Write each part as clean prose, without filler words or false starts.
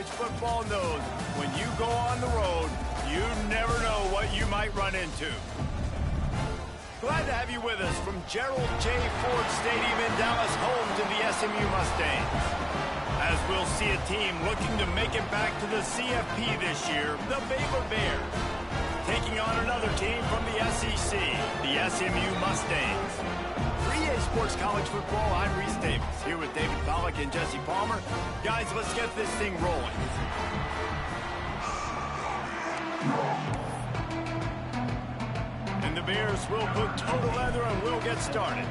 football knows when you go on the road, you never know what you might run into. Glad to have you with us from Gerald J. Ford Stadium in Dallas, home to the SMU Mustangs. As we'll see a team looking to make it back to the CFP this year, the Baylor Bears, taking on another team from the SEC, the SMU Mustangs. For EA Sports College Football, I'm Reese Davis, here with David Pollack and Jesse Palmer. Guys, let's get this thing rolling. And the Bears will put total leather and we'll get started.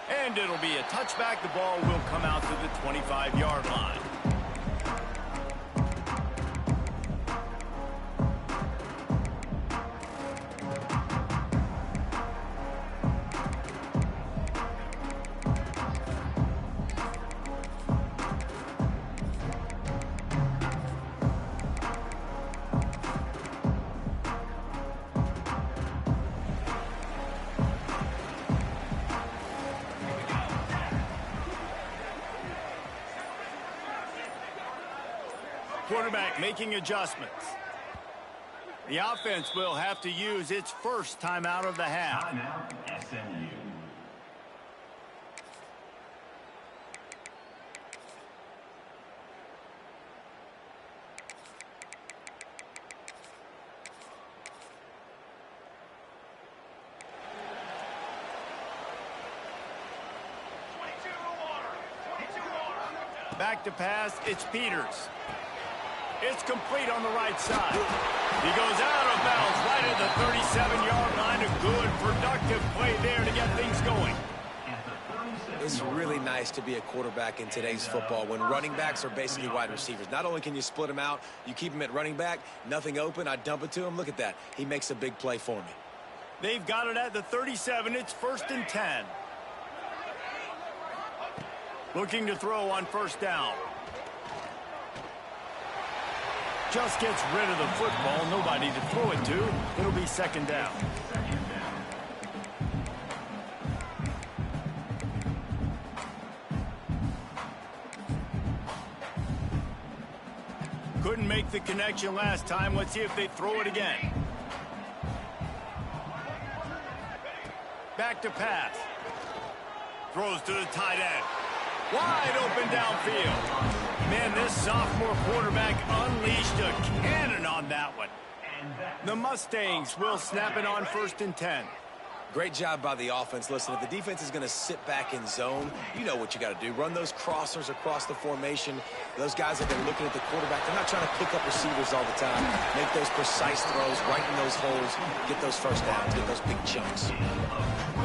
And it'll be a touchback. The ball will come out to the 25-yard line. Quarterback making adjustments. The offense will have to use its first timeout of the half. Timeout, SMU. Back to pass, it's Peters. It's complete on the right side. He goes out of bounds right at the 37-yard line. A good, productive play there to get things going. It's really nice to be a quarterback in today's football when running backs are basically wide receivers. Not only can you split them out, you keep them at running back, nothing open, I dump it to him. Look at that. He makes a big play for me. They've got it at the 37. It's 1st and 10. Looking to throw on first down. Just gets rid of the football. Nobody to throw it to. It'll be 2nd down. Couldn't make the connection last time. Let's see if they throw it again. Back to pass. Throws to the tight end. Wide open downfield. Man, this sophomore quarterback unleashed a cannon on that one. The Mustangs will snap it on 1st and 10. Great job by the offense. Listen, if the defense is going to sit back in zone, you know what you got to do. Run those crossers across the formation. Those guys that are looking at the quarterback, they're not trying to pick up receivers all the time. Make those precise throws, right in those holes, get those first downs, get those big chunks.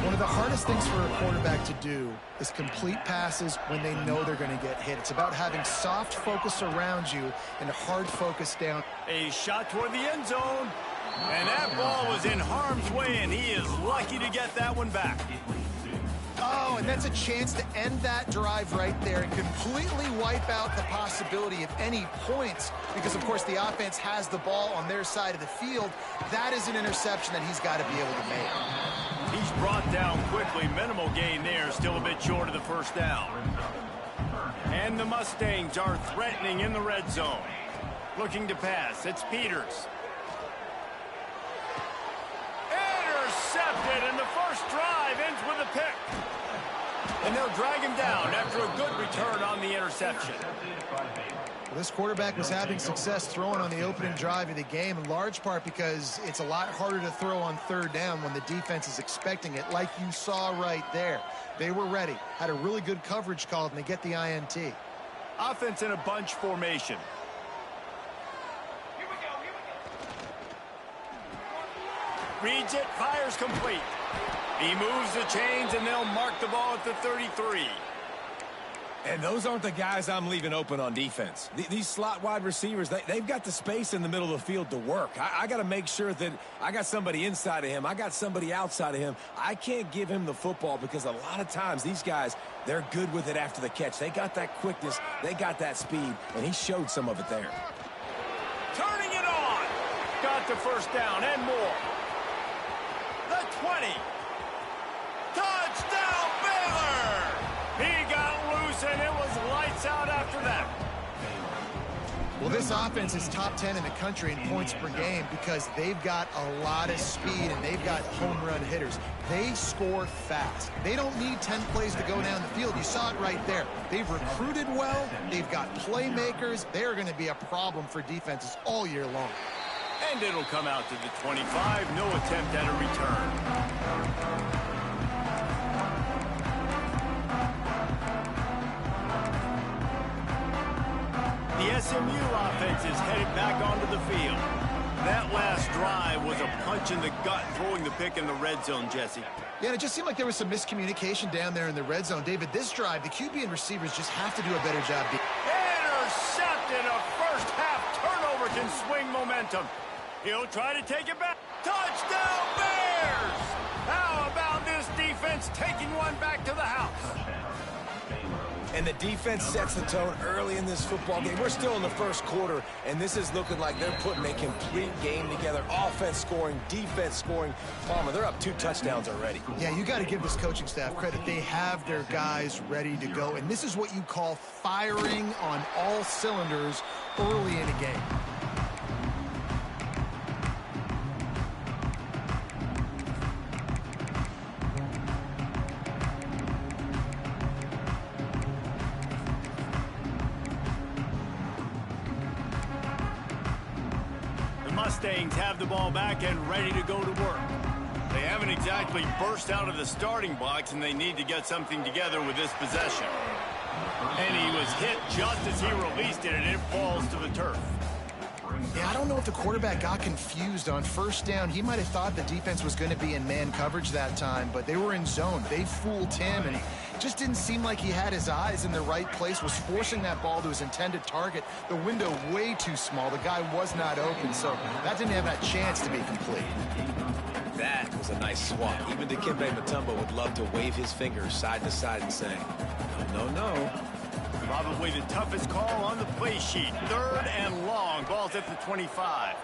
One of the hardest things for a quarterback to do is complete passes when they know they're going to get hit. It's about having soft focus around you and hard focus down. A shot toward the end zone. And that ball was in harm's way, and he is lucky to get that one back. Oh, and that's a chance to end that drive right there and completely wipe out the possibility of any points because, of course, the offense has the ball on their side of the field. That is an interception that he's got to be able to make. He's brought down quickly. Minimal gain there, still a bit short of the first down. And the Mustangs are threatening in the red zone. Looking to pass. It's Peters. Intercepted, and the first drive ends with a pick. And they'll drag him down after a good return on the interception. Well, this quarterback was having success throwing on the opening drive of the game, in large part because it's a lot harder to throw on 3rd down when the defense is expecting it, like you saw right there. They were ready, had a really good coverage call, and they get the INT. Offense in a bunch formation. Reads it, fires complete. He moves the chains, and they'll mark the ball at the 33. And those aren't the guys I'm leaving open on defense. These slot wide receivers, they've got the space in the middle of the field to work. I got to make sure that I got somebody inside of him. I got somebody outside of him. I can't give him the football because a lot of times these guys, they're good with it after the catch. They got that quickness. They got that speed, and he showed some of it there. Turning it on. Got the first down and more. The 20. Touchdown! Well, this offense is top 10 in the country in points per game because they've got a lot of speed and they've got home run hitters. They score fast. They don't need 10 plays to go down the field. You saw it right there. They've recruited well. They've got playmakers. They're going to be a problem for defenses all year long. And it'll come out to the 25. No attempt at a return. The SMU offense is headed back onto the field. That last drive was a punch in the gut, throwing the pick in the red zone, Jesse. Yeah, and it just seemed like there was some miscommunication down there in the red zone. David, this drive, the QB and receivers just have to do a better job. Intercepted. A first-half turnover can swing momentum. He'll try to take it back. Touchdown, Bears! How about this defense taking one back to the house? And the defense sets the tone early in this football game. We're still in the first quarter, and this is looking like they're putting a complete game together. Offense scoring, defense scoring. Palmer, they're up 2 touchdowns already. Yeah, you got to give this coaching staff credit. They have their guys ready to go, and this is what you call firing on all cylinders early in a game. Mustangs have the ball back and ready to go to work. They haven't exactly burst out of the starting blocks, and they need to get something together with this possession. And he was hit just as he released it, and it falls to the turf. Yeah, I don't know if the quarterback got confused on first down. He might have thought the defense was going to be in man coverage that time, but they were in zone. They fooled him, and he just didn't seem like he had his eyes in the right place, was forcing that ball to his intended target. The window way too small. The guy was not open, so that didn't have that chance to be complete. That was a nice swat. Even Dikembe Mutombo would love to wave his fingers side to side and say, no, no, no. Probably the toughest call on the play sheet. 3rd and long. Ball's at the 25.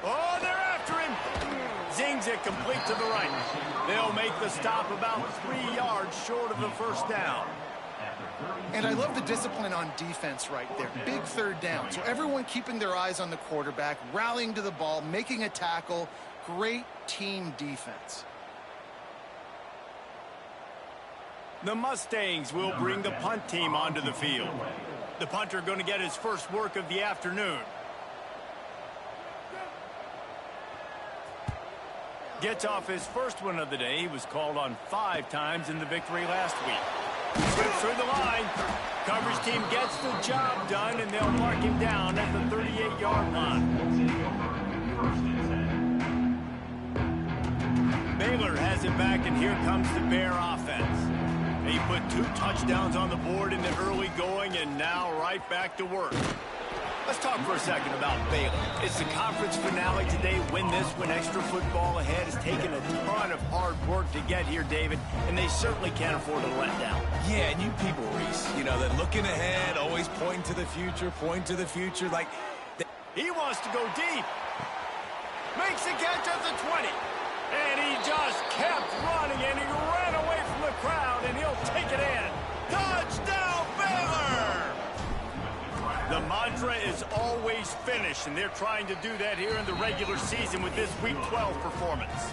Oh, they're after him. Zings it complete to the right. They'll make the stop about 3 yards short of the first down. And I love the discipline on defense right there. Big 3rd down. So everyone keeping their eyes on the quarterback, rallying to the ball, making a tackle. Great team defense. The Mustangs will bring the punt team onto the field. The punter going to get his first work of the afternoon. Gets off his first one of the day. He was called on 5 times in the victory last week. Slips through the line. Coverage team gets the job done, and they'll mark him down at the 38-yard line. Baylor has it back, and here comes the Bear offense. He put 2 touchdowns on the board in the early going, and now right back to work. Let's talk for a second about Baylor. It's the conference finale today. Win this, win extra football ahead. It's taken a ton of hard work to get here, David, and they certainly can't afford to let down. Yeah, and you people, Reese, you know, they're looking ahead, always pointing to the future, like... He wants to go deep. Makes the catch at the 20. And he just kept running, and he ran away from the crowd, and he'll take it in. Touchdown, Baylor! The mantra is always finish, and they're trying to do that here in the regular season with this Week 12 performance.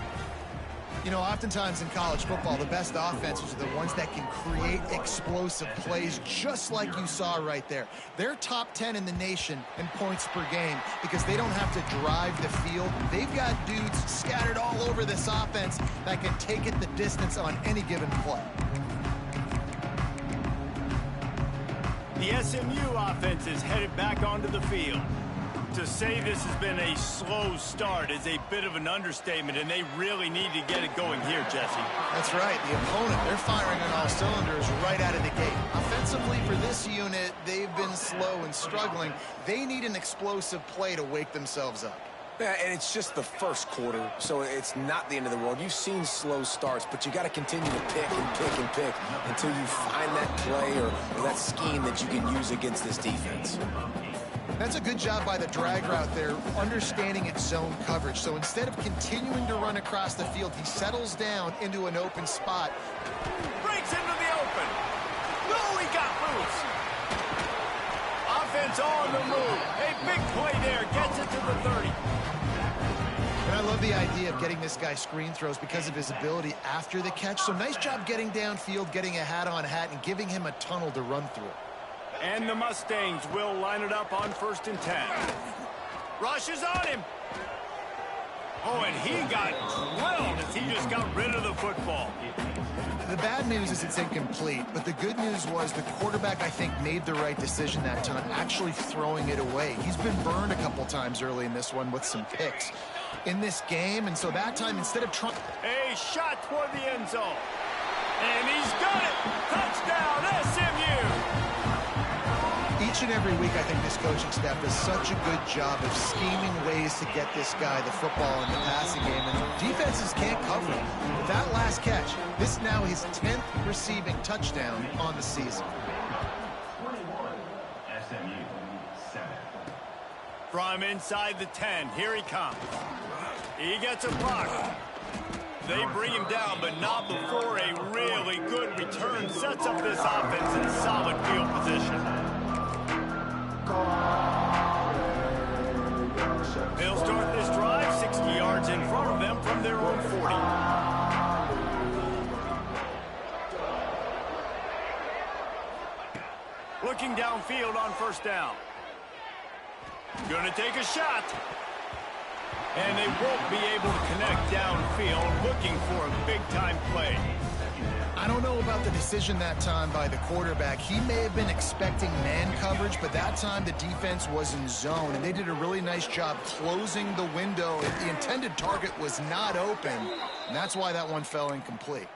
You know, oftentimes in college football, the best offenses are the ones that can create explosive plays, just like you saw right there. They're top 10 in the nation in points per game because they don't have to drive the field. They've got dudes scattered all over this offense that can take it the distance on any given play. The SMU offense is headed back onto the field. To say this has been a slow start is a bit of an understatement, and they really need to get it going here, Jesse. That's right. The opponent, they're firing on all cylinders right out of the gate. Offensively, for this unit, they've been slow and struggling. They need an explosive play to wake themselves up. Yeah, and it's just the first quarter, so it's not the end of the world. You've seen slow starts, but you got to continue to pick and pick and pick until you find that play or that scheme that you can use against this defense. That's a good job by the drag route there, understanding its zone coverage. So instead of continuing to run across the field, he settles down into an open spot. Breaks into the open. No, he got loose. defense on the move. A big play there. Gets it to the 30. And I love the idea of getting this guy screen throws because of his ability after the catch. So nice job getting downfield, getting a hat-on-hat, and giving him a tunnel to run through. And the Mustangs will line it up on 1st and 10. Rushes on him. Oh, and he got drilled as he just got rid of the football. The bad news is it's incomplete, but the good news was the quarterback, I think, made the right decision that time, actually throwing it away. He's been burned a couple times early in this one with some picks in this game, and so that time, instead of trying... A shot toward the end zone. And he's got it. Touchdown, SMU. Each and every week, I think this coaching staff does such a good job of scheming ways to get this guy the football in the passing game, and defenses can't cover him. With that last catch, this is now his 10th receiving touchdown on the season. 21, SMU, 7. From inside the 10, here he comes. He gets a block. They bring him down, but not before a really good return sets up this offense in solid field position. They'll start this drive 60 yards in front of them from their own 40. Looking downfield on 1st down. Gonna take a shot. And they won't be able to connect downfield, looking for a big-time play. I don't know about the decision that time by the quarterback. He may have been expecting man coverage, but that time the defense was in zone, and they did a really nice job closing the window. The intended target was not open, and that's why that one fell incomplete.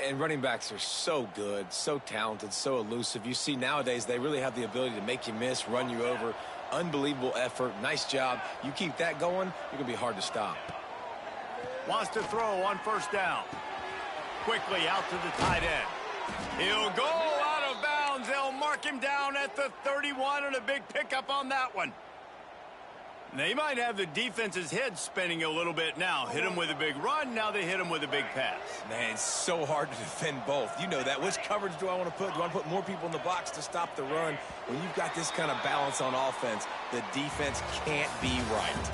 And running backs are so good, so talented, so elusive. You see nowadays they really have the ability to make you miss, run you over. Unbelievable effort. Nice job. You keep that going, you're going to be hard to stop. Wants to throw on 1st down. Quickly out to the tight end. He'll go out of bounds. They'll mark him down at the 31, and a big pickup on that one. They might have the defense's head spinning a little bit now. Hit him with a big run. Now they hit him with a big pass. Man, it's so hard to defend both. You know that. Which coverage do I want to put? Do I want to put more people in the box to stop the run? When you've got this kind of balance on offense, the defense can't be right.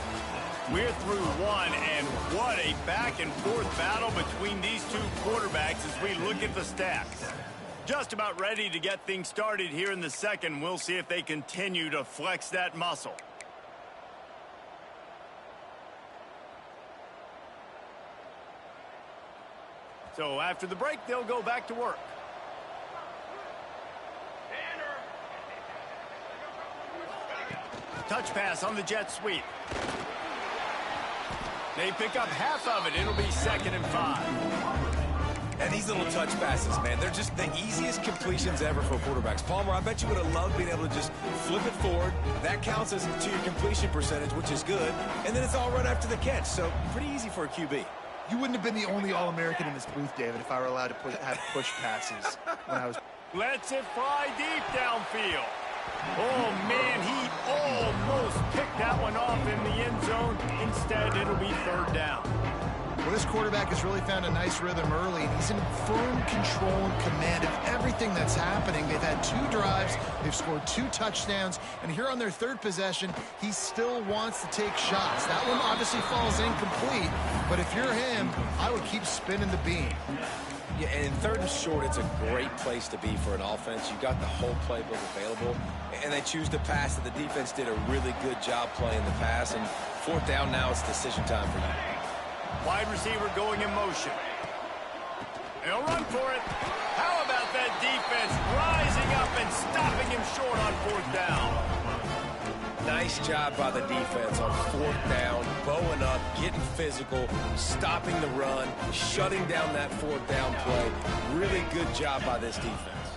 We're through one, and what a back-and-forth battle between these two quarterbacks as we look at the stats. Just about ready to get things started here in the second. We'll see if they continue to flex that muscle. So after the break, they'll go back to work. Touch pass on the jet sweep. They pick up half of it. It'll be 2nd and 5. And these little touch passes, man, they're just the easiest completions ever for quarterbacks. Palmer, I bet you would have loved being able to just flip it forward. That counts as to your completion percentage, which is good. And then it's all right after the catch. So pretty easy for a QB. You wouldn't have been the only All-American in this booth, David, if I were allowed to have push passes when I was... Lets it fly deep downfield. Oh, man, he almost picked that one off in the end zone. Instead, it'll be 3rd down. Well, this quarterback has really found a nice rhythm early, and he's in firm control and command of everything that's happening. They've had 2 drives, they've scored 2 touchdowns, and here on their 3rd possession, he still wants to take shots. That one obviously falls incomplete, but if you're him, I would keep spinning the beam. Yeah, and in 3rd and short, it's a great place to be for an offense. You got the whole playbook available, and they choose to pass. And the defense did a really good job playing the pass, and 4th down now, it's decision time for you. Wide receiver going in motion. He'll run for it. How about that defense rising up and stopping him short on 4th down? Nice job by the defense on 4th down, bowing up, getting physical, stopping the run, shutting down that 4th down play. Really good job by this defense.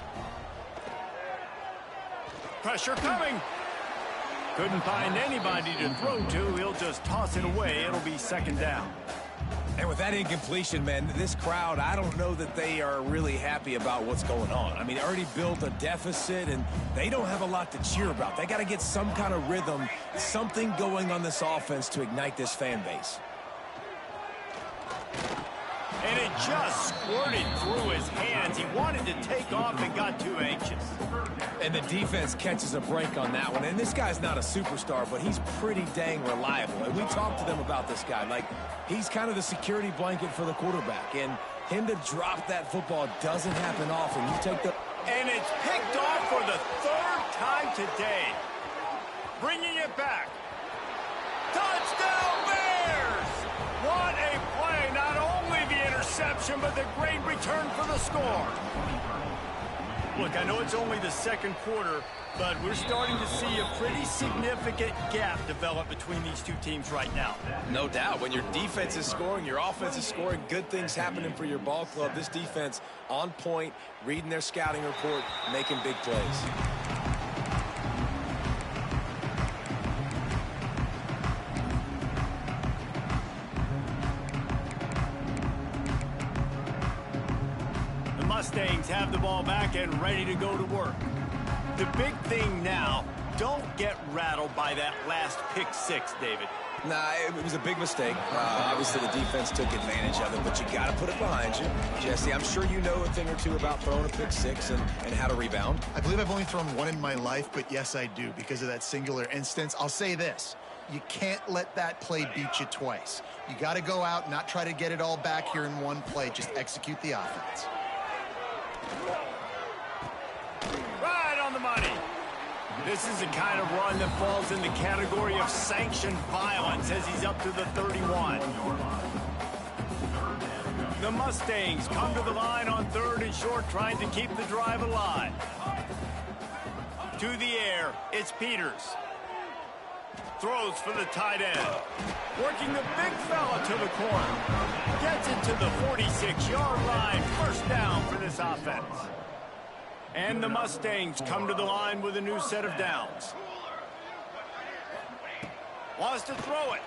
Pressure coming. Couldn't find anybody to throw to. He'll just toss it away. It'll be 2nd down. And with that incompletion, man, this crowd, I don't know that they are really happy about what's going on. I mean, already built a deficit, and they don't have a lot to cheer about. They got to get some kind of rhythm, something going on this offense to ignite this fan base. And it just squirted through his hands. hands. He wanted to take off and got too anxious. And the defense catches a break on that one. And this guy's not a superstar, but he's pretty dang reliable. And we talked to them about this guy. Like, he's kind of the security blanket for the quarterback. And him to drop that football doesn't happen often. You take the... And it's picked off for the third time today. Bringing it back. Touchdown Bears! What a play. Not only the interception, but the great return for the score. Look, I know it's only the second quarter, but we're starting to see a pretty significant gap develop between these two teams right now. No doubt. When your defense is scoring, your offense is scoring, good things happening for your ball club. This defense on point, reading their scouting report, making big plays. Mustangs have the ball back and ready to go to work. The big thing now, don't get rattled by that last pick six, David. Nah, it was a big mistake. Obviously, the defense took advantage of it, but you got to put it behind you. Jesse, I'm sure you know a thing or two about throwing a pick six and how to rebound. I believe I've only thrown one in my life, but yes, I do because of that singular instance. I'll say this. You can't let that play beat you twice. You got to go out and not try to get it all back here in one play. Just execute the offense. Right on the money. This is the kind of run that falls in the category of sanctioned violence as he's up to the 31. The Mustangs come to the line on third and short, trying to keep the drive alive. To the air, it's Peters. Throws for the tight end. Working the big fella to the corner. Gets it to the 46-yard line. First down for this offense. And the Mustangs come to the line with a new set of downs. Wants to throw it.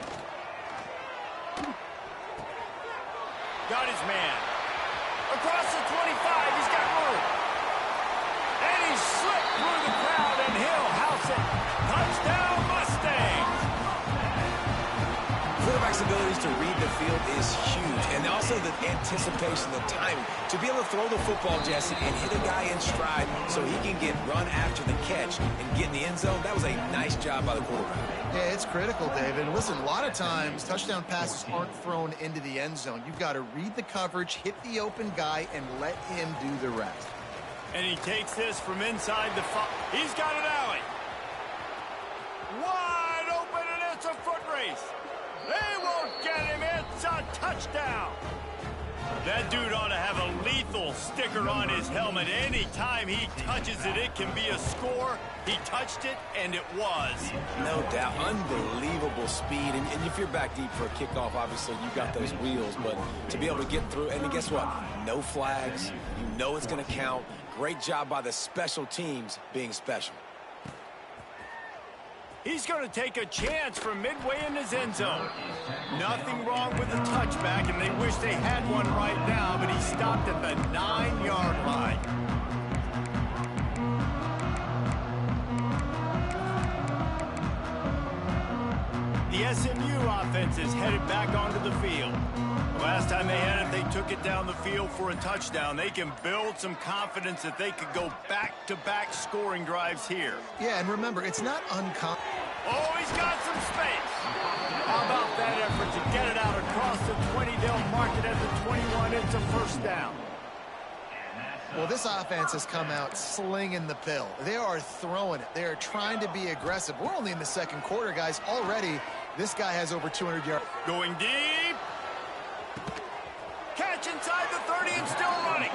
Got his man. Across the 25, he's got room. And he slipped through the crowd, and he'll house it. Touchdown, Mustangs! Quarterback's abilities to read the field is huge, and also the anticipation, the timing. To be able to throw the football, Jesse, and hit a guy in stride so he can get run after the catch and get in the end zone, that was a nice job by the quarterback. Yeah, it's critical, David. Listen, a lot of times, touchdown passes aren't thrown into the end zone. You've got to read the coverage, hit the open guy, and let him do the rest. And he takes this from inside the He's got an alley. Wide open, and it's a foot race. They won't get him. It's a touchdown. That dude ought to have a lethal sticker on his helmet. Anytime he touches it, it can be a score. He touched it, and it was. No doubt. Unbelievable speed. And if you're back deep for a kickoff, obviously you got those wheels. But to be able to get through, and then guess what? No flags. You know it's going to count. Great job by the special teams being special. He's going to take a chance from midway in his end zone. Nothing wrong with the touchback, and they wish they had one right now, but he stopped at the 9-yard line. The SMU offense is headed back onto the field. The last time they had it, they took it down the field for a touchdown. They can build some confidence that they could go back-to-back scoring drives here. Yeah, and remember, it's not uncommon. Oh, he's got some space. How about that effort to get it out across the 20? They'll mark it at the 21. It's a first down. Well, this offense has come out slinging the pill. They are throwing it. They are trying to be aggressive. We're only in the second quarter, guys. Already, this guy has over 200 yards. Going deep. Catch inside the 30 and still running.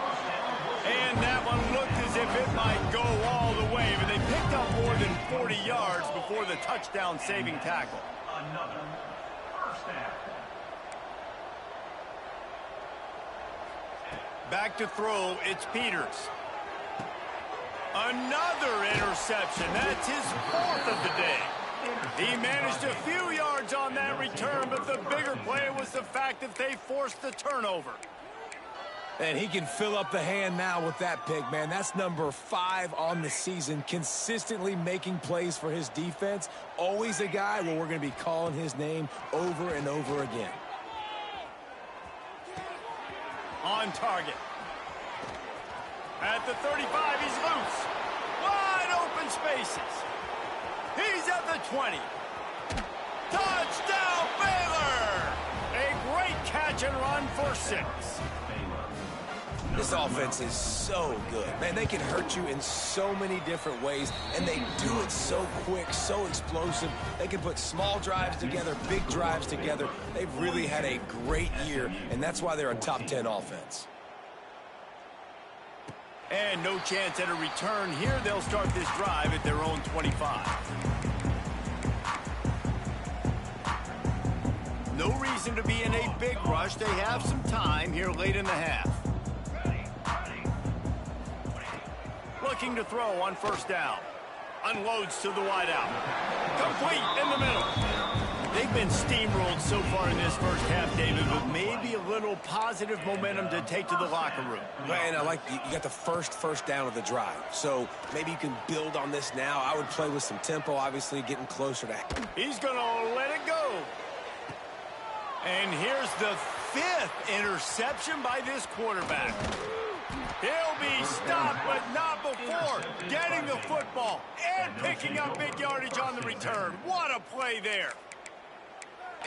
And that one looked as if it might go all the way, but they picked up more than 40 yards before the touchdown-saving tackle. Another first down. Back to throw, it's Peters. Another interception. That's his fourth of the day. He managed a few yards on that return, but the bigger play was the fact that they forced the turnover. And he can fill up the hand now with that pick, man. That's number 5 on the season, consistently making plays for his defense. Always a guy where we're going to be calling his name over and over again. On target. At the 35, he's loose. Wide open spaces. He's at the 20. Touchdown, Baylor! A great catch and run for 6. This offense is so good. Man, they can hurt you in so many different ways, and they do it so quick, so explosive. They can put small drives together, big drives together. They've really had a great year, and that's why they're a top 10 offense. And no chance at a return here. They'll start this drive at their own 25. No reason to be in a big rush. They have some time here late in the half. Looking to throw on first down. Unloads to the wideout. Complete in the middle. They've been steamrolled so far in this first half, David, with maybe a little positive momentum to take to the locker room. Man, I like you got the first down of the drive. So maybe you can build on this now. I would play with some tempo, obviously getting closer to. He's going to let it go. And here's the 5th interception by this quarterback. He'll be stopped, but not before getting the football and picking up big yardage on the return. What a play there.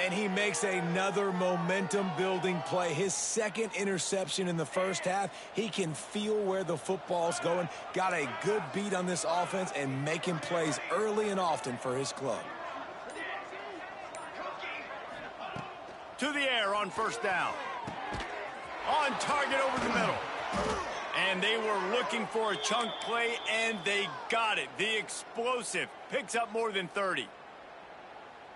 And he makes another momentum-building play. His 2nd interception in the first half. He can feel where the football's going. Got a good beat on this offense and making plays early and often for his club. To the air on first down. On target over the middle. And they were looking for a chunk play, and they got it. The explosive picks up more than 30.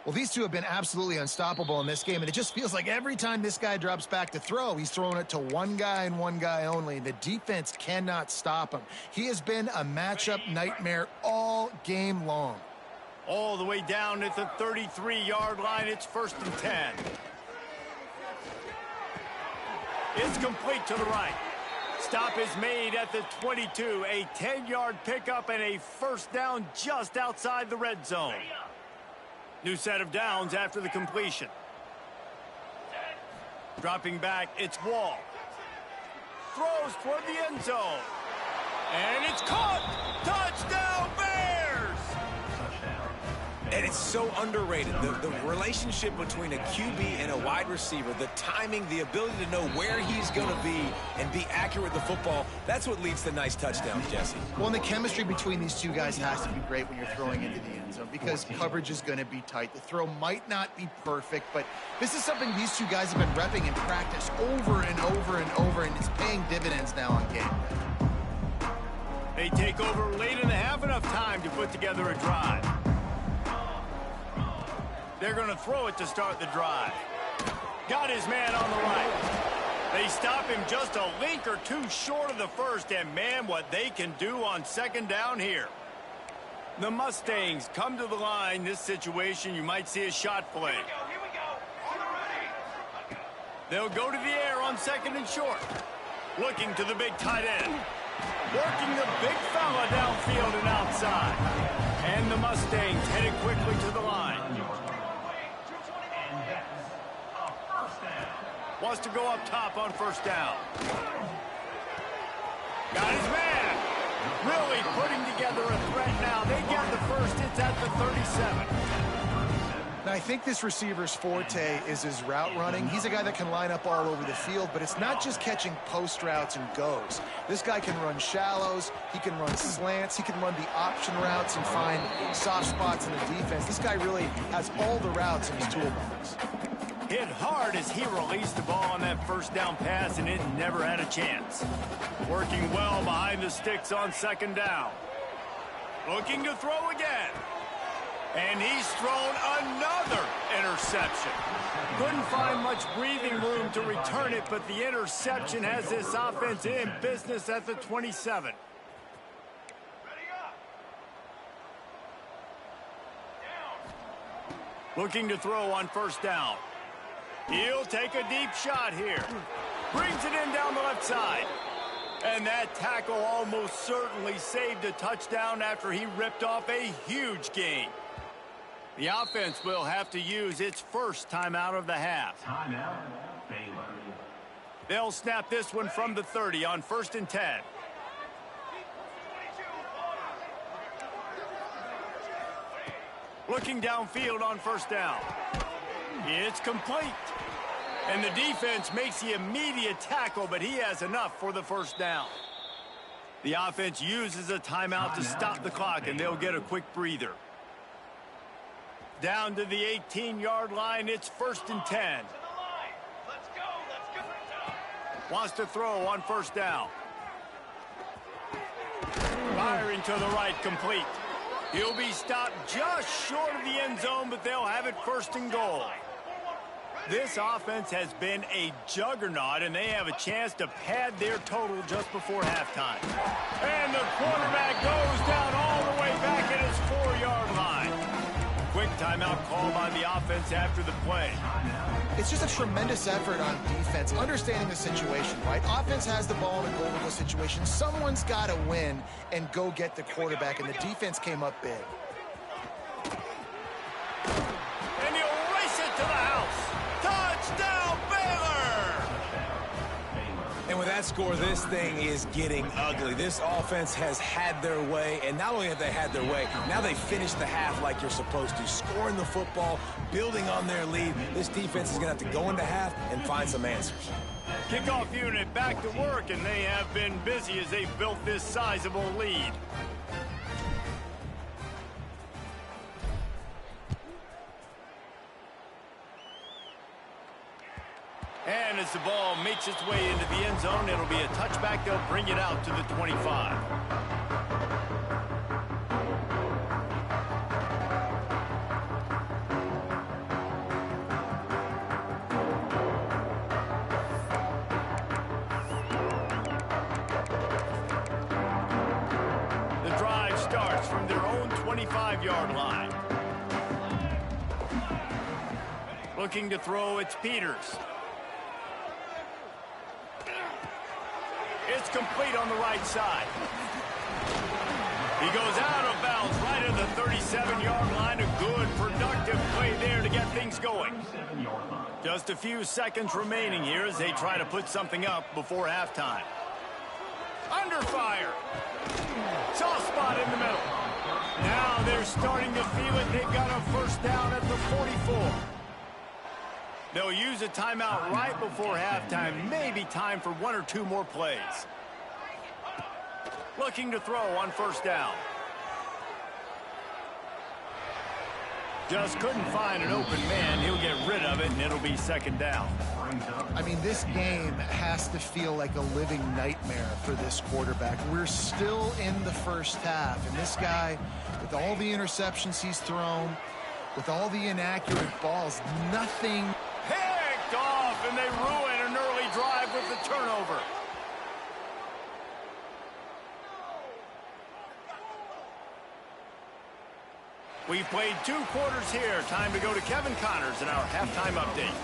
Well, these two have been absolutely unstoppable in this game, and it just feels like every time this guy drops back to throw, he's throwing it to one guy and one guy only. The defense cannot stop him. He has been a matchup nightmare all game long. All the way down at the 33-yard line. It's 1st and 10. It's complete to the right. Stop is made at the 22. A 10-yard pickup and a first down just outside the red zone. New set of downs after the completion. Dropping back, it's Wall. Throws toward the end zone. And it's caught. Touchdown, Bears! And it's so underrated. The relationship between a QB and a wide receiver, the timing, the ability to know where he's going to be and be accurate with the football, that's what leads to nice touchdowns, Jesse. Well, and the chemistry between these two guys has to be great when you're throwing into the end zone because coverage is going to be tight. The throw might not be perfect, but this is something these two guys have been repping in practice over and over and over, and it's paying dividends now on game. They take over late in the half, enough time to put together a drive. They're going to throw it to start the drive. Got his man on the right. They stop him just a link or two short of the first, and man, what they can do on 2nd down here. The Mustangs come to the line. This situation, you might see a shot play. Here we go. They'll go to the air on 2nd and short. Looking to the big tight end. Working the big fella downfield and outside. And the Mustangs headed quickly to the line. Wants to go up top on first down. Got his man. Really putting together a threat now. They get the first. It's at the 37. Now, I think this receiver's forte is his route running. He's a guy that can line up all over the field, but it's not just catching post routes and goes. This guy can run shallows. He can run slants. He can run the option routes and find soft spots in the defense. This guy really has all the routes in his toolbox. Hit hard as he released the ball on that first down pass, and it never had a chance. Working well behind the sticks on 2nd down. Looking to throw again. And he's thrown another interception. Couldn't find much breathing room to return it, but the interception has this offense in business at the 27. Looking to throw on first down. He'll take a deep shot here. Brings it in down the left side. And that tackle almost certainly saved a touchdown after he ripped off a huge gain. The offense will have to use its first timeout of the half. Timeout, Baylor. They'll snap this one from the 30 on 1st and 10. Looking downfield on first down. It's complete. And the defense makes the immediate tackle, but he has enough for the first down. The offense uses a timeout to stop the clock, and they'll get a quick breather. Down to the 18-yard line, it's 1st and 10. Let's go. Wants to throw on first down. Firing to the right, complete. He'll be stopped just short of the end zone, but they'll have it 1st and goal. This offense has been a juggernaut, and they have a chance to pad their total just before halftime. And the quarterback goes down all the way back at his 4-yard line. Quick timeout call by the offense after the play. It's just a tremendous effort on defense, understanding the situation, right? Offense has the ball in a goal-to-goal situation. Someone's got to win and go get the quarterback, and the defense came up big. And he'll race it to the house. Touchdown, Baylor! And with that score, this thing is getting ugly. This offense has had their way, and not only have they had their way, now they finished the half like you're supposed to, scoring the football, building on their lead. This defense is going to have to go into half and find some answers. Kickoff unit back to work, and they have been busy as they've built this sizable lead. And as the ball makes its way into the end zone, it'll be a touchback. They'll bring it out to the 25. The drive starts from their own 25-yard line. Looking to throw, it's Peters. It's complete on the right side. He goes out of bounds right at the 37-yard line. A good, productive play there to get things going. Just a few seconds remaining here as they try to put something up before halftime. Under fire. Soft spot in the middle. Now they're starting to feel it. They've got a first down at the 44. They'll use a timeout right before halftime. Maybe time for 1 or 2 more plays. Looking to throw on first down. Just couldn't find an open man. He'll get rid of it, and it'll be 2nd down. I mean, this game has to feel like a living nightmare for this quarterback. We're still in the first half, and this guy, with all the interceptions he's thrown, with all the inaccurate balls, nothing. Picked off, and they ruin an early drive with the turnover. We've played 2 quarters here. Time to go to Kevin Connors in our halftime update.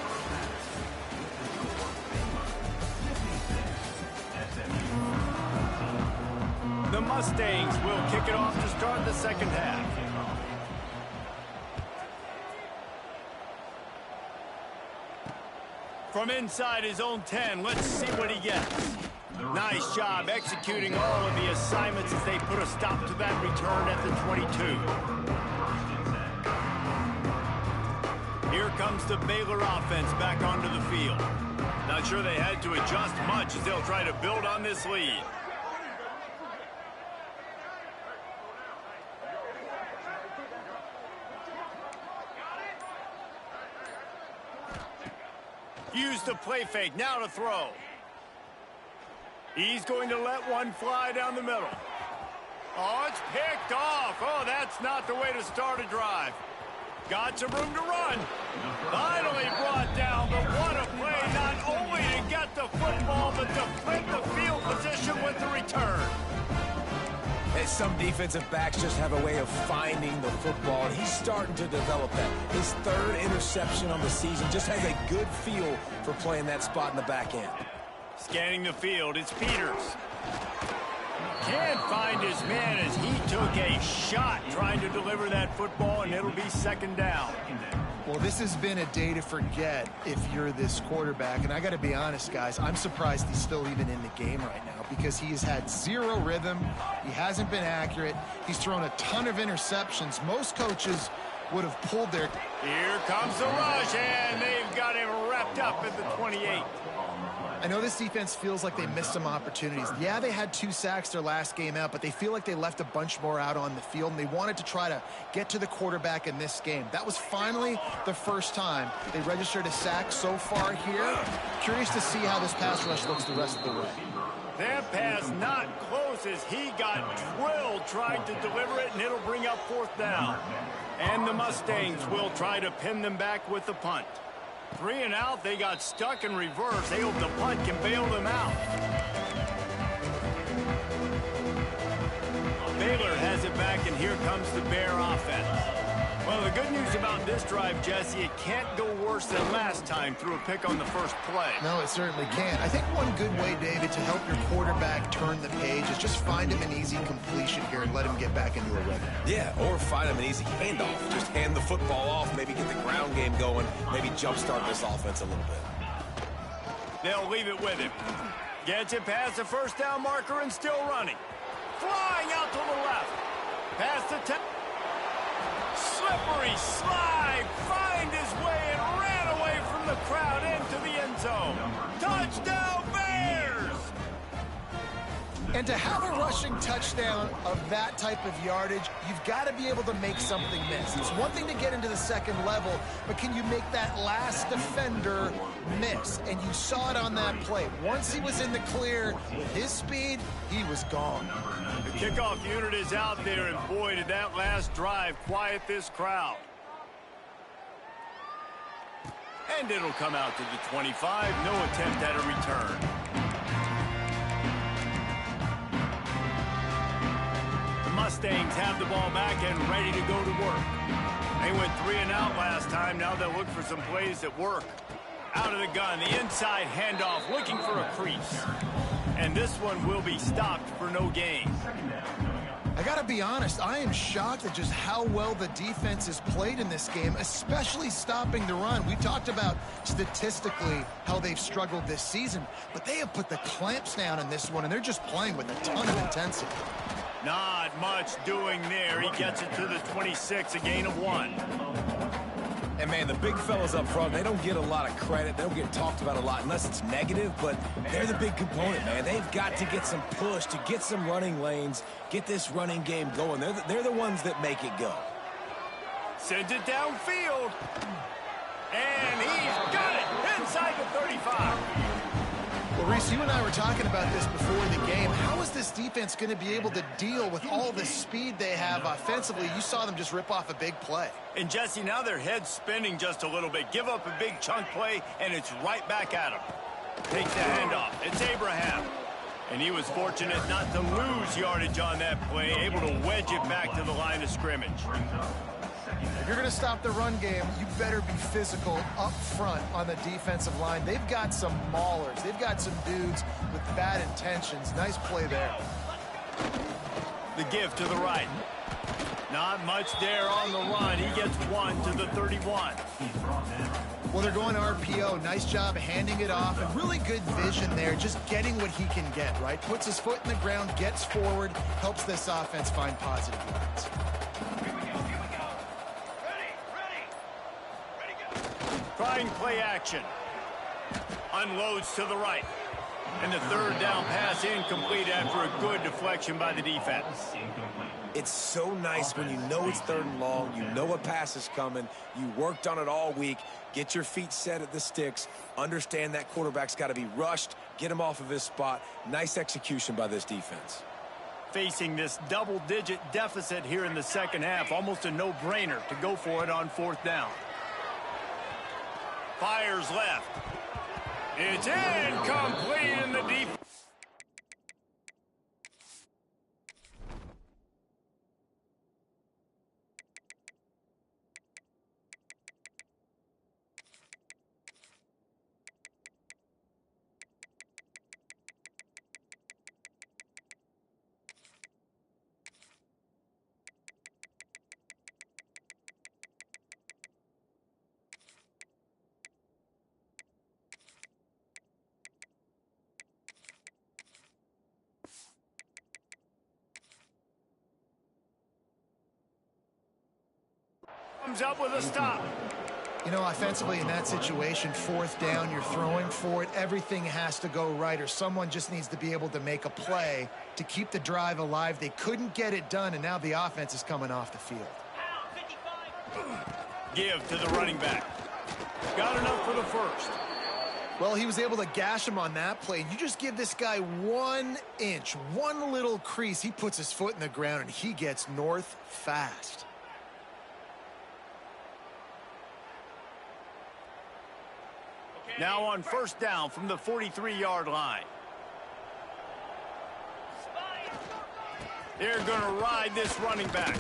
The Mustangs will kick it off to start the 2nd half. From inside his own 10, let's see what he gets. Nice job executing all of the assignments as they put a stop to that return at the 22. Here comes the Baylor offense back onto the field. Not sure they had to adjust much as they'll try to build on this lead. Use the play fake, now to throw. He's going to let one fly down the middle. Oh, it's picked off. Oh, that's not the way to start a drive. Got some room to run. Finally brought down, but what a play, not only to get the football, but to flip the field position with the return. Hey, some defensive backs just have a way of finding the football, and he's starting to develop that. His 3rd interception on the season, just has a good feel for playing that spot in the back end. Scanning the field, it's Peters. Can't find his man as he took a shot trying to deliver that football, and it'll be 2nd down. Well, this has been a day to forget if you're this quarterback. And I got to be honest, guys, I'm surprised he's still even in the game right now because he has had 0 rhythm. He hasn't been accurate. He's thrown a ton of interceptions. Most coaches would have pulled their... Here comes the rush, and they've got him wrapped up at the 28. I know this defense feels like they missed some opportunities. Yeah, they had 2 sacks their last game out, but they feel like they left a bunch more out on the field, and they wanted to try to get to the quarterback in this game. That was finally the first time they registered a sack so far here. Curious to see how this pass rush looks the rest of the way. That pass not close as he got drilled trying to deliver it, and it'll bring up 4th down. And the Mustangs will try to pin them back with the punt. 3 and out, they got stuck in reverse. They hope the punt can bail them out. Baylor has it back, and here comes the Bear offense. Well, the good news about this drive, Jesse, it can't go worse than last time through a pick on the first play. No, it certainly can't. I think one good way, David, to help your quarterback turn the page is just find him an easy completion here and let him get back into a rhythm. Yeah, or find him an easy handoff. Just hand the football off, maybe get the ground game going, maybe jumpstart this offense a little bit. They'll leave it with him. Gets it past the first down marker and still running. Flying out to the left. Past the 10. Slippery slide, find his way and ran away from the crowd into the end zone. Touchdown Bears! And to have a rushing touchdown of that type of yardage, you've got to be able to make something miss. It's one thing to get into the second level, but can you make that last defender miss? And you saw it on that play. Once he was in the clear, with his speed, he was gone. The kickoff unit is out there, and boy, did that last drive quiet this crowd. And it'll come out to the 25. No attempt at a return. Mustangs have the ball back and ready to go to work. They went 3 and out last time. Now they'll look for some plays that work. Out of the gun, the inside handoff, looking for a crease. And this one will be stopped for no gain. I got to be honest, I am shocked at just how well the defense has played in this game, especially stopping the run. We talked about statistically how they've struggled this season, but they have put the clamps down in this one, and they're just playing with a ton of intensity. Not much doing there. He gets it to the 26, a gain of 1. And, man, the big fellas up front, they don't get a lot of credit. They don't get talked about a lot unless it's negative, but they're the big component, man. They've got to get some push, to get some running lanes, get this running game going. They're the ones that make it go. Sends it downfield. And he's got it inside the 35. Well, Reese, you and I were talking about this before the game. How is this defense going to be able to deal with all the speed they have offensively? You saw them just rip off a big play. And, Jesse, now their head's spinning just a little bit. Give up a big chunk play, and it's right back at him. Takes the handoff. It's Abraham. And he was fortunate not to lose yardage on that play, able to wedge it back to the line of scrimmage. If you're going to stop the run game, you better be physical up front on the defensive line. They've got some maulers. They've got some dudes with bad intentions. Nice play there. The give to the right. Not much there on the run. He gets 1 to the 31. Well, they're going RPO. Nice job handing it off, and really good vision there, just getting what he can get, right? Puts his foot in the ground, gets forward, helps this offense find positive yards. Trying play action. Unloads to the right. And the 3rd down pass incomplete after a good deflection by the defense. It's so nice when you know it's 3rd and long, you know a pass is coming, you worked on it all week, get your feet set at the sticks, understand that quarterback's got to be rushed, get him off of his spot. Nice execution by this defense. Facing this double-digit deficit here in the second half, almost a no-brainer to go for it on 4th down. Fires left. It's incomplete, and the defense. comes up with a stop. You know, offensively in that situation, 4th down, you're throwing for it. Everything has to go right, or someone just needs to be able to make a play to keep the drive alive. They couldn't get it done, and now the offense is coming off the field. Give to the running back. Got enough for the first. Well, he was able to gash him on that play. You just give this guy 1 inch, one little crease. He puts his foot in the ground, and he gets north fast. Now on 1st down from the 43-yard line. They're going to ride this running back.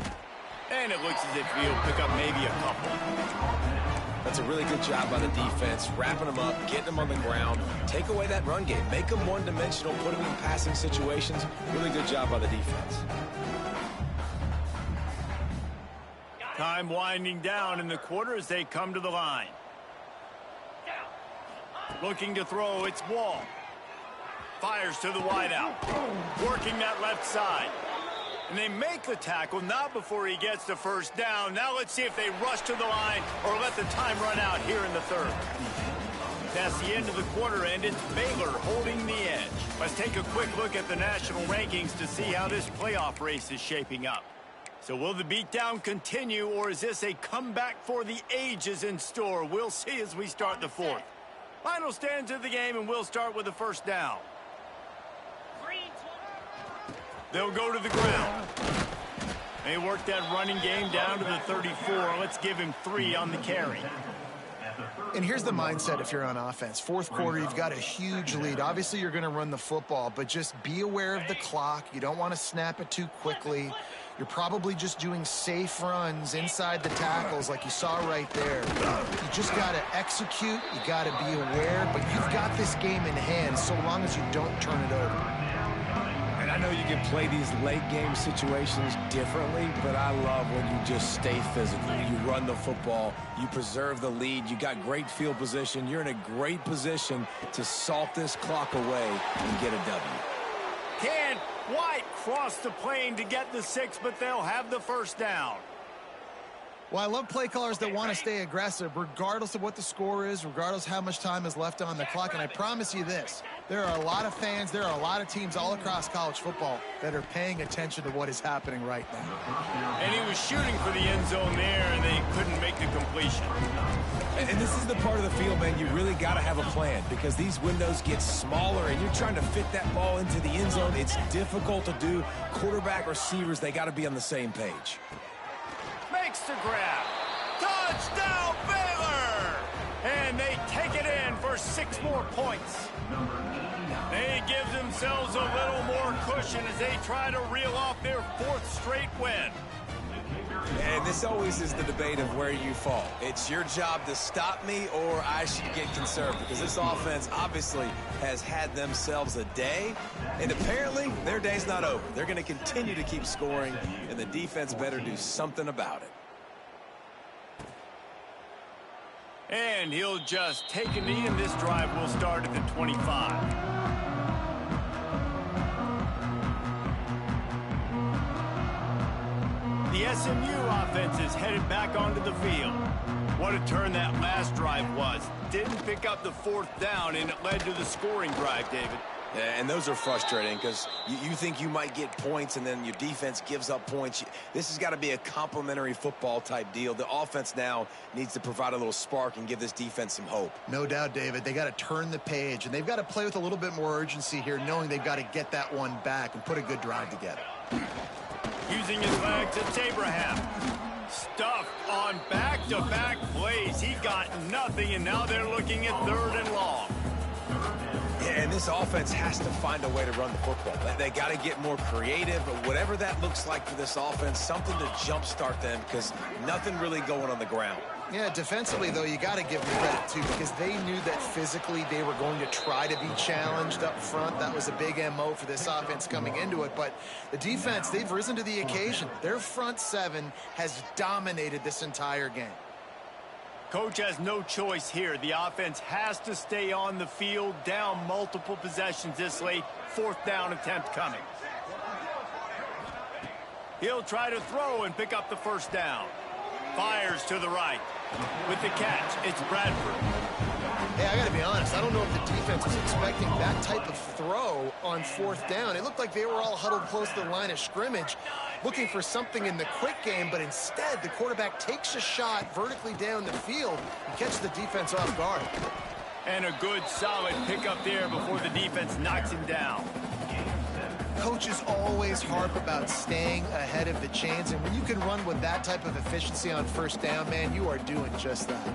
And it looks as if he'll pick up maybe a couple. That's a really good job by the defense, wrapping them up, getting them on the ground. Take away that run game. Make them one-dimensional, put them in passing situations. Really good job by the defense. Time winding down in the quarter as they come to the line. Looking to throw, it's Wall. Fires to the wideout. Working that left side. And they make the tackle, not before he gets the 1st down. Now let's see if they rush to the line or let the time run out here in the 3rd. That's the end of the quarter, and it's Baylor holding the edge. Let's take a quick look at the national rankings to see how this playoff race is shaping up. So will the beatdown continue, or is this a comeback for the ages in store? We'll see as we start the 4th. Final stands of the game, and we'll start with the 1st down. They'll go to the ground. They work that running game down to the 34. Let's give him 3 on the carry. And here's the mindset if you're on offense. 4th quarter, you've got a huge lead. Obviously, you're going to run the football, but just be aware of the clock. You don't want to snap it too quickly. You're probably just doing safe runs inside the tackles like you saw right there. You just got to execute. You got to be aware, but you've got this game in hand so long as you don't turn it over. And I know you can play these late game situations differently, but I love when you just stay physical. You run the football, you preserve the lead, you got great field position. You're in a great position to salt this clock away and get a W. Can White cross the plane to get the 6, but they'll have the 1st down. Well, I love play callers that want to stay aggressive, regardless of what the score is, regardless how much time is left on the clock. And I promise you this, there are a lot of fans, there are a lot of teams all across college football that are paying attention to what is happening right now. And he was shooting for the end zone there, and they couldn't make the completion. And this is the part of the field, man, you really got to have a plan because these windows get smaller and you're trying to fit that ball into the end zone. It's difficult to do. Quarterback, receivers, they got to be on the same page. Makes the grab. Touchdown, Baylor! And they take it in for 6 more points. They give themselves a little more cushion as they try to reel off their 4th straight win. And this always is the debate of where you fall. It's your job to stop me or I should get conserved because this offense obviously has had themselves a day, and apparently their day's not over. They're going to continue to keep scoring, and the defense better do something about it. And he'll just take a knee, and this drive will start at the 25. The SMU offense is headed back onto the field. What a turn that last drive was. Didn't pick up the 4th down, and it led to the scoring drive, David. Yeah, and those are frustrating because you think you might get points and then your defense gives up points. This has got to be a complimentary football type deal. The offense now needs to provide a little spark and give this defense some hope. No doubt, David. They got to turn the page, and they've got to play with a little bit more urgency here, knowing they've got to get that one back and put a good drive together. Using his legs, it's Abraham. Stuffed on back-to-back plays. He got nothing, and now they're looking at 3rd and long. Yeah, and this offense has to find a way to run the football. They got to get more creative, but whatever that looks like for this offense, something to jumpstart them because nothing really going on the ground. Yeah, defensively, though, you got to give them credit, too, because they knew that physically they were going to try to be challenged up front. That was a big MO for this offense coming into it. But the defense, they've risen to the occasion. Their front 7 has dominated this entire game. Coach has no choice here. The offense has to stay on the field, down multiple possessions this late. 4th down attempt coming. He'll try to throw and pick up the 1st down. Fires to the right. With the catch, it's Bradford. Hey, I got to be honest. I don't know if the defense was expecting that type of throw on 4th down. It looked like they were all huddled close to the line of scrimmage, looking for something in the quick game, but instead the quarterback takes a shot vertically down the field and catches the defense off guard. And a good, solid pickup there before the defense knocks him down. Coaches always harp about staying ahead of the chains, and when you can run with that type of efficiency on 1st down, man, you are doing just that.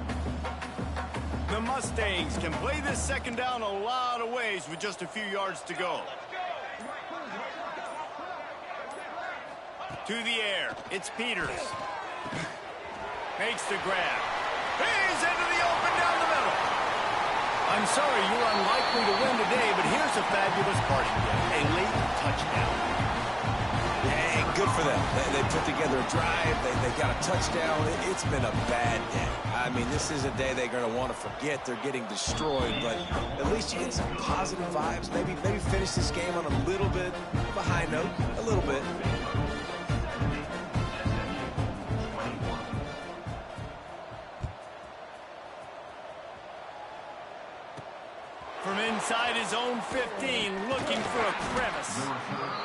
The Mustangs can play this 2nd down a lot of ways with just a few yards to go. To the air, it's Peters. Makes the grab. He's into the open down the middle. I'm sorry you're unlikely to win today, but here's a fabulous parting gift. A late touchdown. Yeah, good for them. They put together a drive. They got a touchdown. It's been a bad day. I mean, this is a day they're going to want to forget. They're getting destroyed, but at least you get some positive vibes. Maybe finish this game on a little bit of a high note. A little bit. From inside his own 15, looking for a crevice.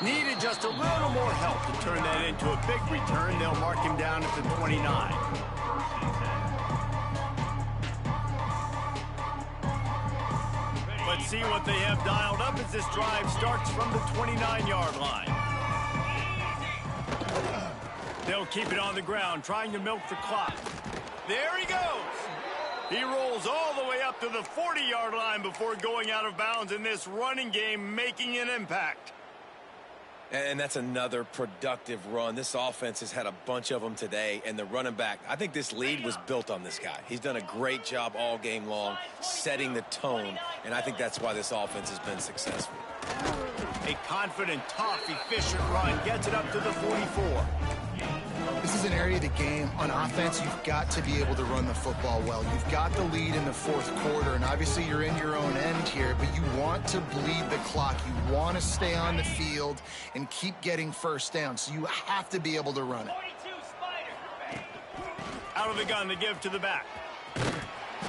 Needed just a little more help to turn that into a big return. They'll mark him down at the 29. Let's see what they have dialed up as this drive starts from the 29-yard line. They'll keep it on the ground, trying to milk the clock. There he goes. He rolls all the way up to the 40-yard line before going out of bounds in this running game, making an impact. And that's another productive run. This offense has had a bunch of them today, and the running back, I think this lead was built on this guy. He's done a great job all game long, setting the tone, and I think that's why this offense has been successful. A confident, tough, efficient run gets it up to the 44. This is an area of the game. On offense, you've got to be able to run the football well. You've got the lead in the 4th quarter, and obviously you're in your own end here, but you want to bleed the clock. You want to stay on the field and keep getting 1st down, so you have to be able to run it. Out of the gun to give to the back.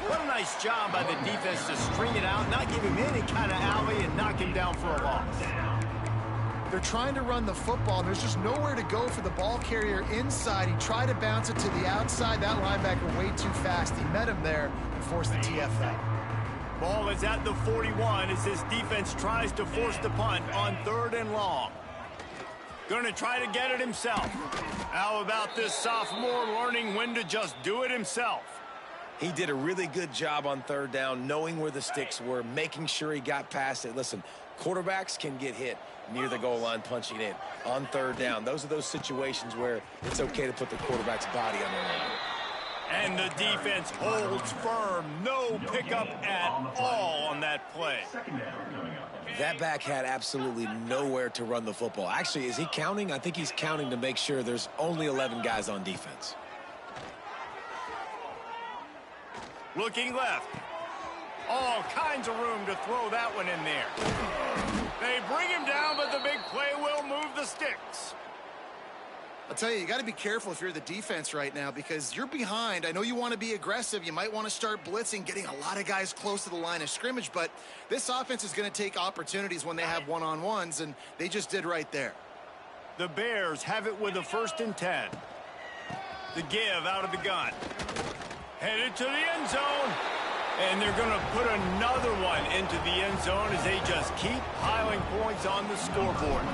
What a nice job by the defense to string it out, not give him any kind of alley, and knock him down for a loss. They're trying to run the football, and there's just nowhere to go for the ball carrier inside. He tried to bounce it to the outside. That linebacker way too fast. He met him there and forced the TFL. Ball is at the 41 as this defense tries to force the punt on 3rd and long. Going to try to get it himself. How about this sophomore learning when to just do it himself? He did a really good job on 3rd down, knowing where the sticks were, making sure he got past it. Listen, quarterbacks can get hit near the goal line punching in. On 3rd down, those are those situations where it's okay to put the quarterback's body on the line. And the defense holds firm. No pickup at all on that play. That back had absolutely nowhere to run the football. Actually, is he counting? I think he's counting to make sure there's only 11 guys on defense. Looking left. All kinds of room to throw that one in there. They bring him down, but the big play will move the sticks. I'll tell you got to be careful if you're the defense right now because you're behind. I know you want to be aggressive. You might want to start blitzing, getting a lot of guys close to the line of scrimmage, but this offense is going to take opportunities when they have one-on-ones, and they just did right there. The Bears have it with a 1st and 10. The give out of the gun. Headed to the end zone. And they're going to put another one into the end zone as they just keep piling points on the scoreboard.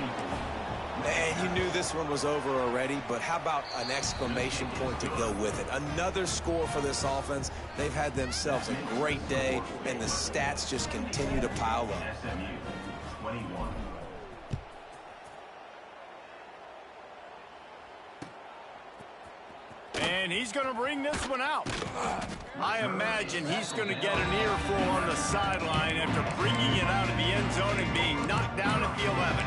And you knew this one was over already, but how about an exclamation point to go with it? Another score for this offense. They've had themselves a great day, and the stats just continue to pile up. SMU 21. And he's going to bring this one out. I imagine he's going to get an earful on the sideline after bringing it out of the end zone and being knocked down at the 11.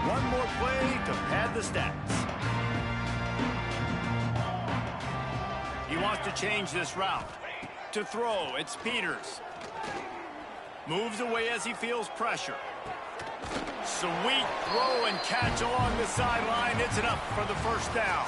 One more play to pad the stats. He wants to change this route. To throw, it's Peters. Moves away as he feels pressure. Sweet throw and catch along the sideline. It's enough for the first down.